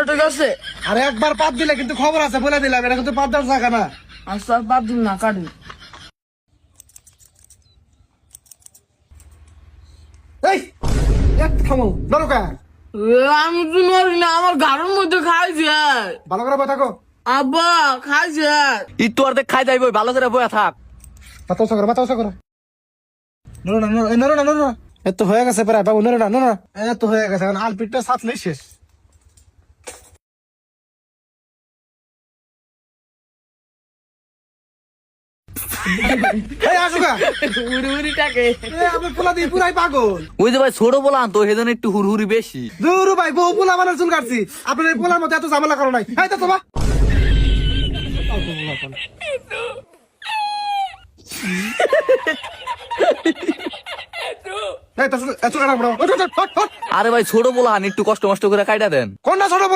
ঠিক আছে। আরে একবার পাত দিলে কিন্তু খবর আছে, বলে দিলাম, এটা কিন্তু পাত দেওয়ার জায়গা না। আচ্ছা বাদ দিন না, কাটুন। এই এক থামো, ধরো কা। আমি তো নড়ি না, আমার ঘরের মধ্যে খাইছে। ভালো করে বই থাকো। আব্বা খাইছে। ই তোর দেখ খাই যাইব, ভালো করে বয়া থাক। বাতাও করো। নড়ো না, নড়ো না, নড়ো না। এত হয়ে গেছে প্রায় বাবু, নড়ো না। এত হয়ে গেছে, এখন আলপিটটা সাথলেই শেষ। এই আসো গা। উড়ি উড়ি টাকে। আমি পোলা দিই পুরাই পাগল। ওই যে ভাই ছোট বলান তো সেজন্য একটু হুড়হুড়ি বেশি। দূর ভাই, বহু পোলা মানে চুল কাটছি, আপনার এই পোলার মতো এত ঝামেলা করো নাই। এই তো তোমা আরে ভাই ছোট বলান একটু কষ্ট মষ্ট করে কাইটা দেন। কোনটা ছোট পোলা?